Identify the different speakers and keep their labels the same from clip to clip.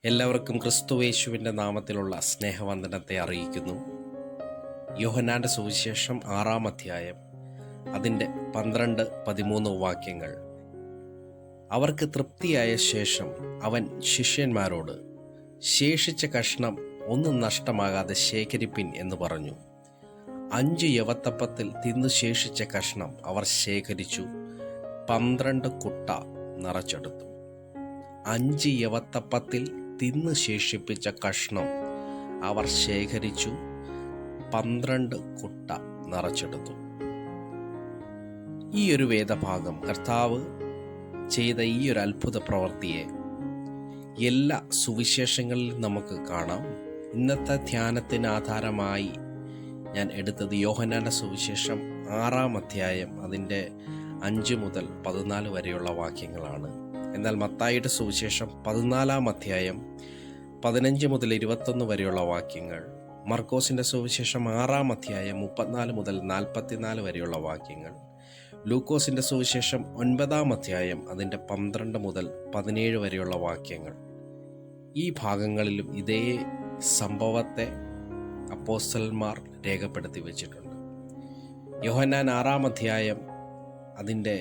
Speaker 1: എല്ലാവർക്കും ക്രിസ്തുയേശുവിൻ്റെ നാമത്തിലുള്ള സ്നേഹവന്ദനത്തെ അറിയിക്കുന്നു. യോഹന്നാൻ്റെ സുവിശേഷം 6-ാം അധ്യായം അതിൻ്റെ 12-13 വാക്യങ്ങൾ. അവർക്ക് തൃപ്തിയായ ശേഷം അവൻ ശിഷ്യന്മാരോട്, ശേഷിച്ച കഷ്ണം ഒന്നും നഷ്ടമാകാതെ ശേഖരിപ്പിൻ എന്ന് പറഞ്ഞു. 5 യവത്തപ്പത്തിൽ തിന്നു ശേഷിച്ച കഷ്ണം അവർ ശേഖരിച്ചു 12 കുട്ട നിറച്ചെടുത്തു. 5 യവത്തപ്പത്തിൽ തിന്ന് ശേഷിപ്പിച്ച കഷ്ണം അവർ ശേഖരിച്ചു 12 കുട്ട നിറച്ചെടുത്തു. ഈ ഒരു വേദഭാഗം, കർത്താവ് ചെയ്ത ഈ ഒരു അത്ഭുത പ്രവൃത്തിയെ എല്ലാ സുവിശേഷങ്ങളിലും നമുക്ക് കാണാം. ഇന്നത്തെ ധ്യാനത്തിന് ആധാരമായി ഞാൻ എടുത്തത് യോഹന്നാന്റെ സുവിശേഷം 6-ാം അധ്യായം അതിൻ്റെ 5 മുതൽ 14 വരെയുള്ള വാക്യങ്ങളാണ്. എന്നാൽ മത്തായിയുടെ സുവിശേഷം 14-ാം അധ്യായം 15 മുതൽ 21 വരെയുള്ള വാക്യങ്ങൾ, മർക്കോസിൻ്റെ സുവിശേഷം 6-ാം അധ്യായം 34 മുതൽ 44 വരെയുള്ള വാക്യങ്ങൾ, ലൂക്കോസിൻ്റെ സുവിശേഷം 9-ാം അധ്യായം അതിൻ്റെ 12 മുതൽ 17 വരെയുള്ള വാക്യങ്ങൾ. ഈ ഭാഗങ്ങളിലും ഇതേ സംഭവത്തെ അപ്പോസ്തലന്മാർ രേഖപ്പെടുത്തി വച്ചിട്ടുണ്ട്. യോഹന്നാൻ 6-ാം അധ്യായം അതിൻ്റെ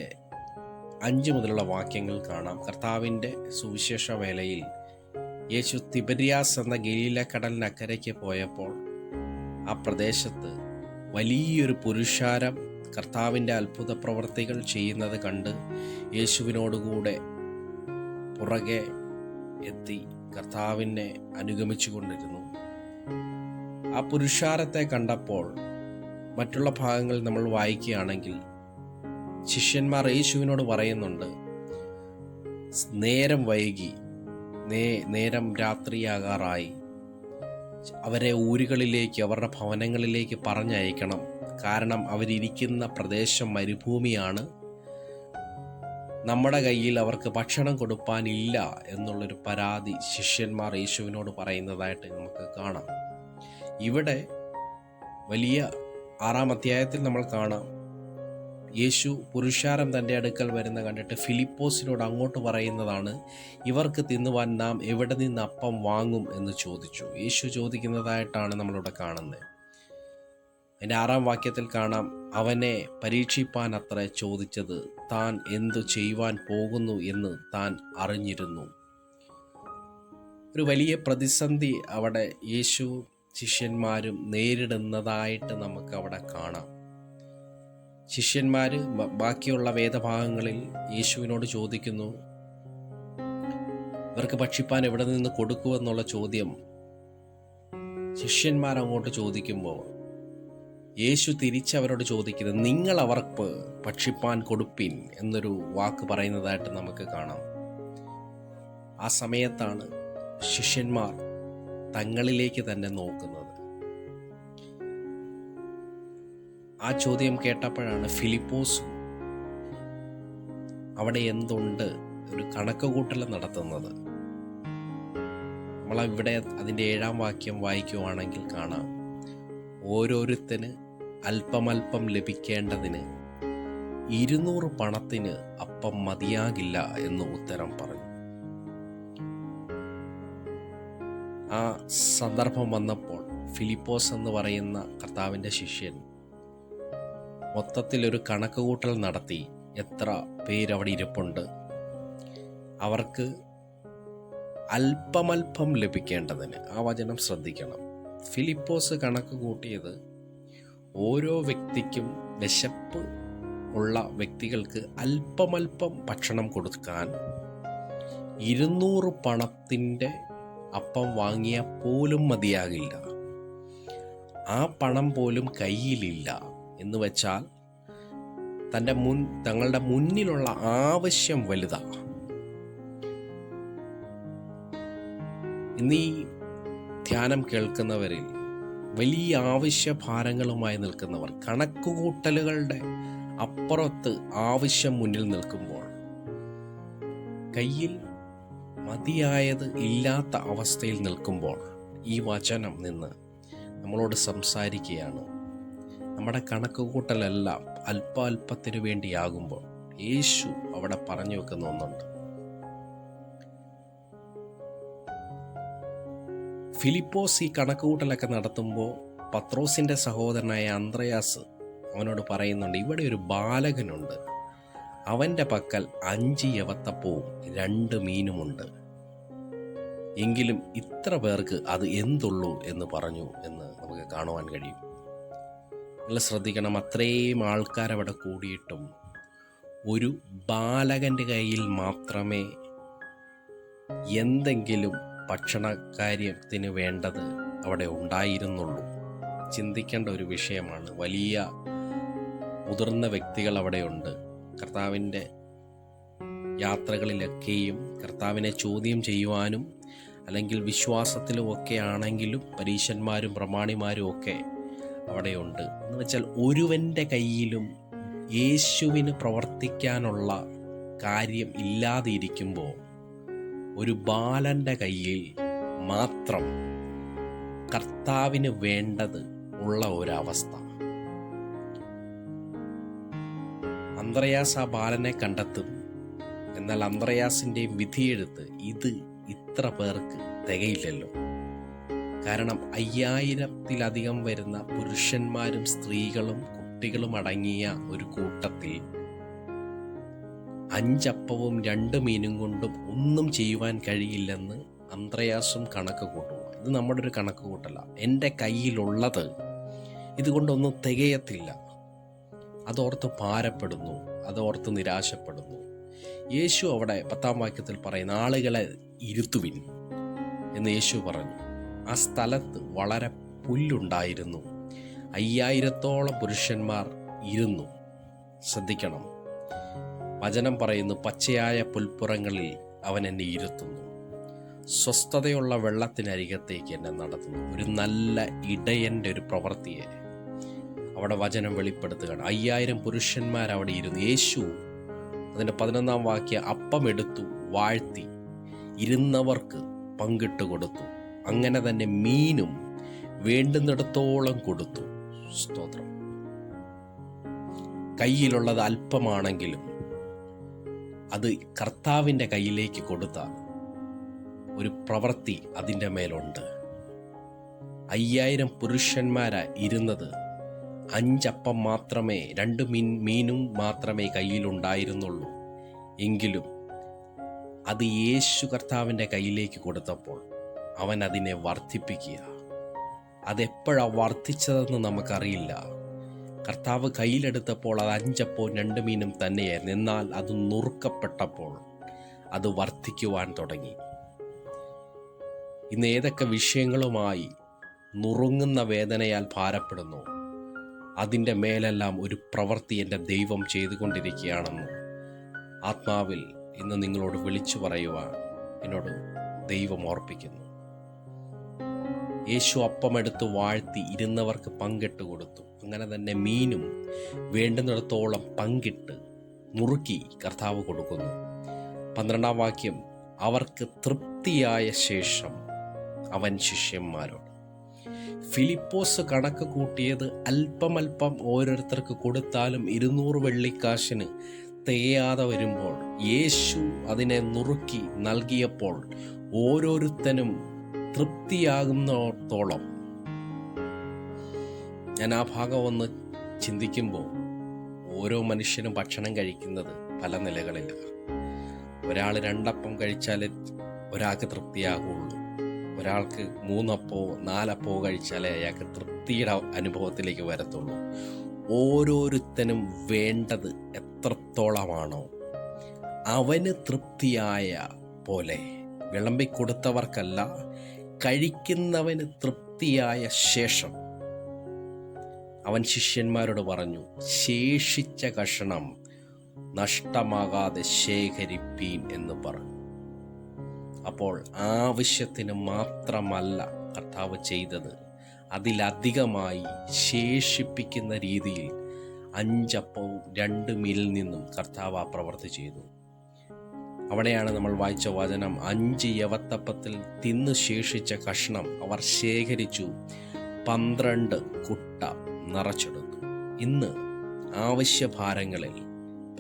Speaker 1: 5 മുതലുള്ള വാക്യങ്ങൾ കാണാം. കർത്താവിൻ്റെ സുവിശേഷ വേളയിൽ യേശു തിബര്യാസ് എന്ന ഗലീലക്കടലിനക്കരയ്ക്ക് പോയപ്പോൾ ആ പ്രദേശത്ത് വലിയൊരു പുരുഷാരം കർത്താവിൻ്റെ അത്ഭുത പ്രവർത്തികൾ ചെയ്യുന്നത് കണ്ട് യേശുവിനോടുകൂടെ പുറകെ എത്തി കർത്താവിനെ അനുഗമിച്ചു കൊണ്ടിരുന്നു. ആ പുരുഷാരത്തെ കണ്ടപ്പോൾ മറ്റുള്ള ഭാഗങ്ങൾ നമ്മൾ വായിക്കുകയാണെങ്കിൽ ശിഷ്യന്മാർ യേശുവിനോട് പറയുന്നുണ്ട്, നേരം വൈകി, നേരം രാത്രിയാകാറായി, അവരെ ഊരുകളിലേക്ക്, അവരുടെ ഭവനങ്ങളിലേക്ക് പറഞ്ഞയക്കണം, കാരണം അവരിയ്ക്കുന്ന പ്രദേശം മരുഭൂമിയാണ്, നമ്മുടെ കയ്യിൽ അവർക്ക് ഭക്ഷണം കൊടുപ്പാനില്ല എന്നുള്ളൊരു പരാതി ശിഷ്യന്മാർ യേശുവിനോട് പറയുന്നതായിട്ട് നമുക്ക് കാണാം. ഇവിടെ വലിയ 6-ാം അധ്യായത്തിൽ നമ്മൾ കാണാം, യേശു പുരുഷാരം തൻ്റെ അടുക്കൽ വരുന്ന കണ്ടിട്ട് ഫിലിപ്പോസിനോട് അങ്ങോട്ട് പറയുന്നതാണ്, ഇവർക്ക് തിന്നുവാൻ നാം എവിടെ നിന്ന് അപ്പം വാങ്ങും എന്ന് ചോദിച്ചു. യേശു ചോദിക്കുന്നതായിട്ടാണ് നമ്മളിവിടെ കാണുന്നത്. അതിൻ്റെ 6-ാം വാക്യത്തിൽ കാണാം, അവനെ പരീക്ഷിപ്പാൻ അത്ര ചോദിച്ചത്, താൻ എന്തു ചെയ്യുവാൻ പോകുന്നു എന്ന് താൻ അറിഞ്ഞിരുന്നു. ഒരു വലിയ പ്രതിസന്ധി അവിടെ യേശു ശിഷ്യന്മാരും നേരിടുന്നതായിട്ട് നമുക്ക് അവിടെ കാണാം. ശിഷ്യന്മാർ ബാക്കിയുള്ള വേദഭാഗങ്ങളിൽ യേശുവിനോട് ചോദിക്കുന്നു, ഇവർക്ക് ഭക്ഷിപ്പാൻ എവിടെ നിന്ന് കൊടുക്കുമെന്നുള്ള ചോദ്യം ശിഷ്യന്മാർ അങ്ങോട്ട് ചോദിക്കുമ്പോൾ യേശു തിരിച്ചവരോട് ചോദിക്കുന്നത്, നിങ്ങൾ അവർക്ക് ഭക്ഷിപ്പാൻ കൊടുപ്പിൻ എന്നൊരു വാക്ക് പറയുന്നതായിട്ട് നമുക്ക് കാണാം. ആ സമയത്താണ് ശിഷ്യന്മാർ തങ്ങളിലേക്ക് തന്നെ നോക്കുന്നത്. ആ ചോദ്യം കേട്ടപ്പോഴാണ് ഫിലിപ്പോസും അവിടെ എന്തുണ്ട് ഒരു കണക്കുകൂട്ടൽ നടത്തുന്നത്. നമ്മളിവിടെ അതിൻ്റെ 7-ാം വാക്യം വായിക്കുവാണെങ്കിൽ കാണാം, ഓരോരുത്തന് അല്പമല്പം ലഭിക്കേണ്ടതിന് 200 പണത്തിന് അപ്പം മതിയാകില്ല എന്ന് ഉത്തരം പറഞ്ഞു. ആ സന്ദർഭം വന്നപ്പോൾ ഫിലിപ്പോസ് എന്ന് പറയുന്ന കർത്താവിൻ്റെ ശിഷ്യൻ മൊത്തത്തിലൊരു കണക്കുകൂട്ടൽ നടത്തി, എത്ര പേരവിടെ ഇരിപ്പുണ്ട്, അവർക്ക് അല്പമല്പം ലഭിക്കേണ്ടതിന്. ആ വചനം ശ്രദ്ധിക്കണം. ഫിലിപ്പോസ് കണക്ക് കൂട്ടിയത് ഓരോ വ്യക്തിക്കും, വിശപ്പ് ഉള്ള വ്യക്തികൾക്ക് അല്പമല്പം ഭക്ഷണം കൊടുക്കാൻ 200 പണത്തിൻ്റെ അപ്പം വാങ്ങിയാൽ പോലും മതിയാകില്ല. ആ പണം പോലും കയ്യിലില്ല എന്ന് വെച്ചാൽ തങ്ങളുടെ മുന്നിലുള്ള ആവശ്യം വലുതാണ്. ഇന്നീ ധ്യാനം കേൾക്കുന്നവരിൽ വലിയ ആവശ്യഭാരങ്ങളുമായി നിൽക്കുന്നവർ, കണക്കുകൂട്ടലുകളുടെ അപ്പുറത്ത് ആവശ്യം മുന്നിൽ നിൽക്കുമ്പോൾ കയ്യിൽ മതിയായത് ഇല്ലാത്ത അവസ്ഥയിൽ നിൽക്കുമ്പോൾ ഈ വചനം നിന്ന് നമ്മളോട് സംസാരിക്കുകയാണ്. നമ്മുടെ കണക്കുകൂട്ടലെല്ലാം അല്പാൽപ്പത്തിനു വേണ്ടിയാകുമ്പോൾ യേശു അവിടെ പറഞ്ഞു വെക്കുന്ന ഒന്നുണ്ട്, ഫിലിപ്പോസ് ഈ കണക്കുകൂട്ടലൊക്കെ നടത്തുമ്പോൾ പത്രോസിൻ്റെ സഹോദരനായ അന്ത്രയാസ് അവനോട് പറയുന്നുണ്ട്, ഇവിടെ ഒരു ബാലകനുണ്ട്, അവൻ്റെ പക്കൽ 5 യവത്തപ്പവും 2 മീനുമുണ്ട്, എങ്കിലും ഇത്ര പേർക്ക് അത് എന്തുള്ളൂ എന്ന് പറഞ്ഞു എന്ന് നമുക്ക് കാണുവാൻ കഴിയും. നിങ്ങൾ ശ്രദ്ധിക്കണം, അത്രയും ആൾക്കാരവിടെ കൂടിയിട്ടും ഒരു ബാലകൻ്റെ കയ്യിൽ മാത്രമേ എന്തെങ്കിലും ഭക്ഷണകാര്യത്തിന് വേണ്ടത് അവിടെ ഉണ്ടായിരുന്നുള്ളൂ. ചിന്തിക്കേണ്ട ഒരു വിഷയമാണ്. വലിയ മുതിർന്ന വ്യക്തികൾ അവിടെയുണ്ട്. കർത്താവിൻ്റെ യാത്രകളിലൊക്കെയും കർത്താവിനെ ചോദ്യം ചെയ്യുവാനും അല്ലെങ്കിൽ വിശ്വാസത്തിലുമൊക്കെ ആണെങ്കിലും പരീശന്മാരും പ്രമാണിമാരും ഒക്കെ അവിടെയുണ്ട്. എന്ന് വെച്ചാൽ ഒരുവൻ്റെ കയ്യിലും യേശുവിന് പ്രവർത്തിക്കാനുള്ള കാര്യം ഇല്ലാതിരിക്കുമ്പോൾ ഒരു ബാലൻ്റെ കയ്യിൽ മാത്രം കർത്താവിന് വേണ്ടത് ഉള്ള ഒരവസ്ഥ. അന്ത്രയാസ് ആ ബാലനെ കണ്ടെത്തും. എന്നാൽ അന്ത്രയാസിൻ്റെ വിധിയെഴുത്ത് ഇത് ഇത്ര പേർക്ക് തികയില്ലല്ലോ. കാരണം 5000-ത്തിലധികം വരുന്ന പുരുഷന്മാരും സ്ത്രീകളും കുട്ടികളും അടങ്ങിയ ഒരു കൂട്ടത്തിൽ 5 അപ്പവും 2 മീനും കൊണ്ടും ഒന്നും ചെയ്യുവാൻ കഴിയില്ലെന്ന് അന്ത്രയാസും കണക്ക് കൂട്ടുക. ഇത് നമ്മുടെ ഒരു കണക്ക് കൂട്ടല്ല. എൻ്റെ കയ്യിലുള്ളത് ഇതുകൊണ്ടൊന്നും തികയത്തില്ല. അതോർത്ത് ഭാരപ്പെടുന്നു, അതോർത്ത് നിരാശപ്പെടുന്നു. യേശു അവിടെ 10-ാം വാക്യത്തിൽ പറയുന്ന ആളുകളെ ഇരുത്തുവിൻ എന്ന് യേശു പറഞ്ഞു. ആ സ്ഥലത്ത് വളരെ പുല്ലുണ്ടായിരുന്നു. 5000-ത്തോളം പുരുഷന്മാർ ഇരുന്നു. ശ്രദ്ധിക്കണം, വചനം പറയുന്നു, പച്ചയായ പുൽപ്പുറങ്ങളിൽ അവൻ എന്നെ ഇരുത്തുന്നു, സ്വസ്ഥതയുള്ള വെള്ളത്തിനരികത്തേക്ക് എന്നെ നടത്തുന്നു. ഒരു നല്ല ഇടയൻ്റെ ഒരു പ്രവൃത്തിയെ അവിടെ വചനം വെളിപ്പെടുത്തുകയാണ്. 5000 പുരുഷന്മാർ അവിടെ ഇരുന്നു. യേശു അതിൻ്റെ 11-ാം വാക്യം അപ്പമെടുത്തു വാഴ്ത്തി ഇരുന്നവർക്ക് പങ്കിട്ട് കൊടുത്തു. അങ്ങനെ തന്നെ മീനും വേണ്ടുന്നിടത്തോളം കൊടുത്തു. സ്തോത്രം. കയ്യിലുള്ളത് അല്പമാണെങ്കിലും അത് കർത്താവിൻ്റെ കയ്യിലേക്ക് കൊടുത്താൽ ഒരു പ്രവൃത്തി അതിൻ്റെ മേലുണ്ട്. 5000 പുരുഷന്മാരാ ഇരുന്നത്. 5 അപ്പം മാത്രമേ, 2 മീനും മാത്രമേ കയ്യിലുണ്ടായിരുന്നുള്ളൂ. എങ്കിലും അത് യേശു കർത്താവിൻ്റെ കയ്യിലേക്ക് കൊടുത്തപ്പോൾ അവൻ അതിനെ വർദ്ധിപ്പിക്കുക. അതെപ്പോഴാണ് വർദ്ധിച്ചതെന്ന് നമുക്കറിയില്ല. കർത്താവ് കയ്യിലെടുത്തപ്പോൾ അത് 5 അപ്പവും 2 മീനും തന്നെയായിരുന്നു. എന്നാൽ അത് നുറുക്കപ്പെട്ടപ്പോൾ അത് വർദ്ധിക്കുവാൻ തുടങ്ങി. ഇന്ന് ഏതൊക്കെ വിഷയങ്ങളുമായി നുറുങ്ങുന്ന വേദനയാൽ ഭാരപ്പെടുന്നു, അതിൻ്റെ മേലെല്ലാം ഒരു പ്രവൃത്തി എൻ്റെ ദൈവം ചെയ്തുകൊണ്ടിരിക്കുകയാണെന്ന് ആത്മാവിൽ ഇന്ന് നിങ്ങളോട് വിളിച്ചു പറയുവാൻ എന്നോട് ദൈവം ഓർപ്പിക്കുന്നു. യേശു അപ്പമെടുത്ത് വാഴ്ത്തി ഇരുന്നവർക്ക് പങ്കിട്ട് കൊടുത്തു. അങ്ങനെ തന്നെ മീനും വേണ്ടുന്നിടത്തോളം പങ്കിട്ട് നുറുക്കി കർത്താവ് കൊടുക്കുന്നു. 12-ാം വാക്യം, അവർക്ക് തൃപ്തിയായ ശേഷം അവൻ ശിഷ്യന്മാരോട്. ഫിലിപ്പോസ് കണക്ക് കൂട്ടിയത് അല്പമല്പം ഓരോരുത്തർക്ക് കൊടുത്താലും 200 വെള്ളിക്കാശിന് തികയാതെ വരുമ്പോൾ യേശു അതിനെ നുറുക്കി നൽകിയപ്പോൾ ഓരോരുത്തനും തൃപ്തിയാകുന്നിടത്തോളം. ഞാൻ ആ ഭാഗം ഒന്ന് ചിന്തിക്കുമ്പോൾ ഓരോ മനുഷ്യനും ഭക്ഷണം കഴിക്കുന്നത് പല നിലകളിലാണ്. ഒരാൾ 2 അപ്പം കഴിച്ചാൽ ഒരാൾക്ക് തൃപ്തിയാകുള്ളൂ. ഒരാൾക്ക് 3 അപ്പമോ 4 അപ്പമോ കഴിച്ചാലേ അയാൾക്ക് തൃപ്തിയുടെ അനുഭവത്തിലേക്ക് വരത്തുള്ളൂ. ഓരോരുത്തനും വേണ്ടത് എത്രത്തോളമാണോ അവന് തൃപ്തിയായ പോലെ വിളമ്പിക്കൊടുത്തവർക്കല്ല, കഴിക്കുന്നവന് തൃപ്തിയായ ശേഷം അവൻ ശിഷ്യന്മാരോട് പറഞ്ഞു, ശേഷിച്ച കഷണം നഷ്ടമാകാതെ ശേഖരിപ്പീൻ എന്ന് പറഞ്ഞു. അപ്പോൾ ആവശ്യത്തിന് മാത്രമല്ല കർത്താവ് ചെയ്തത്, അതിലധികമായി ശേഷിപ്പിക്കുന്ന രീതിയിൽ 5 അപ്പവും 2 മീനിൽ നിന്നും കർത്താവ് ആ പ്രവൃത്തി ചെയ്തു. അവിടെയാണ് നമ്മൾ വായിച്ച വചനം, 5 യവത്തപ്പത്തിൽ തിന്നു ശേഷിച്ച കഷ്ണം അവർ ശേഖരിച്ചു 12 കുട്ട നിറച്ചെടുത്തു. ഇന്ന് ആവശ്യഭാരങ്ങളിൽ,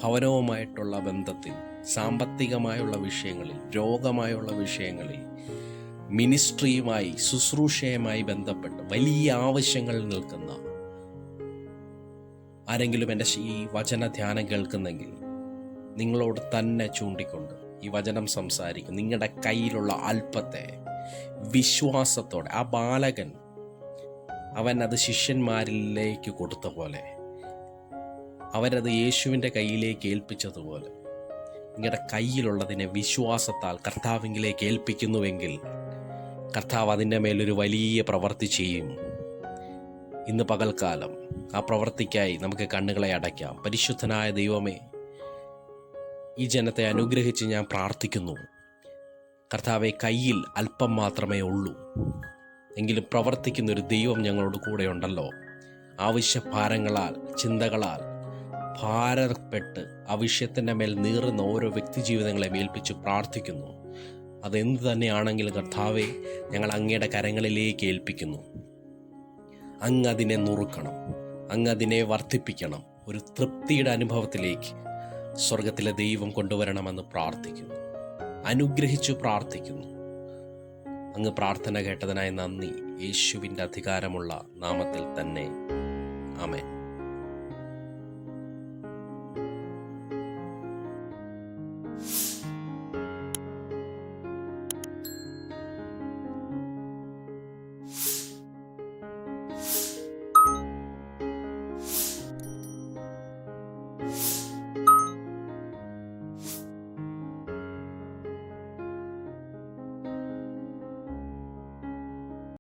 Speaker 1: ഭവനവുമായിട്ടുള്ള ബന്ധത്തിൽ, സാമ്പത്തികമായുള്ള വിഷയങ്ങളിൽ, രോഗമായുള്ള വിഷയങ്ങളിൽ, മിനിസ്ട്രിയുമായി, ശുശ്രൂഷയുമായി ബന്ധപ്പെട്ട് വലിയ ആവശ്യങ്ങൾ നിൽക്കുന്ന ആരെങ്കിലും എൻ്റെ ഈ വചന ധ്യാനം കേൾക്കുന്നെങ്കിൽ നിങ്ങളോട് തന്നെ ചൂണ്ടിക്കൊണ്ട് ഈ വചനം സംസാരിക്കും. നിങ്ങളുടെ കയ്യിലുള്ള അല്പത്തെ വിശ്വാസത്തോടെ, ആ ബാലകൻ അവൻ അത് ശിഷ്യന്മാരിലേക്ക് കൊടുത്ത പോലെ, അവരത് യേശുവിൻ്റെ കയ്യിലേക്ക് ഏൽപ്പിച്ചതുപോലെ, നിങ്ങളുടെ കയ്യിലുള്ളതിനെ വിശ്വാസത്താൽ കർത്താവിലേക്ക് ഏൽപ്പിക്കുന്നുവെങ്കിൽ കർത്താവ് അതിൻ്റെ മേലൊരു വലിയ പ്രവൃത്തി ചെയ്യും. ഇന്ന് പകൽക്കാലം ആ പ്രവൃത്തിക്കായി നമുക്ക് കണ്ണുകളെ അടയ്ക്കാം. പരിശുദ്ധനായ ദൈവമേ, ഈ ജനത്തെ അനുഗ്രഹിച്ച് ഞാൻ പ്രാർത്ഥിക്കുന്നു. കർത്താവെ, കയ്യിൽ അല്പം മാത്രമേ ഉള്ളൂ, എങ്കിലും പ്രവർത്തിക്കുന്നൊരു ദൈവം ഞങ്ങളോട് കൂടെയുണ്ടല്ലോ. ആവശ്യഭാരങ്ങളാൽ, ചിന്തകളാൽ ഭാരപ്പെട്ട് ആവശ്യത്തിൻ്റെ മേൽ നീറുന്ന ഓരോ വ്യക്തി ജീവിതങ്ങളെ ഏൽപ്പിച്ച് പ്രാർത്ഥിക്കുന്നു. അതെന്ത് തന്നെയാണെങ്കിലും കർത്താവെ, ഞങ്ങൾ അങ്ങയുടെ കരങ്ങളിലേക്ക് ഏൽപ്പിക്കുന്നു. അങ്ങ് അതിനെ നുറുക്കണം, അങ്ങ് അതിനെ വർദ്ധിപ്പിക്കണം. ഒരു തൃപ്തിയുടെ അനുഭവത്തിലേക്ക് സ്വർഗത്തിലെ ദൈവം കൊണ്ടുവരണമെന്ന് പ്രാർത്ഥിക്കുന്നു, അനുഗ്രഹിച്ചു പ്രാർത്ഥിക്കുന്നു. അങ്ങ് പ്രാർത്ഥന കേട്ടതിനായി നന്ദി. യേശുവിൻ്റെ അധികാരമുള്ള നാമത്തിൽ തന്നെ. ആമേൻ.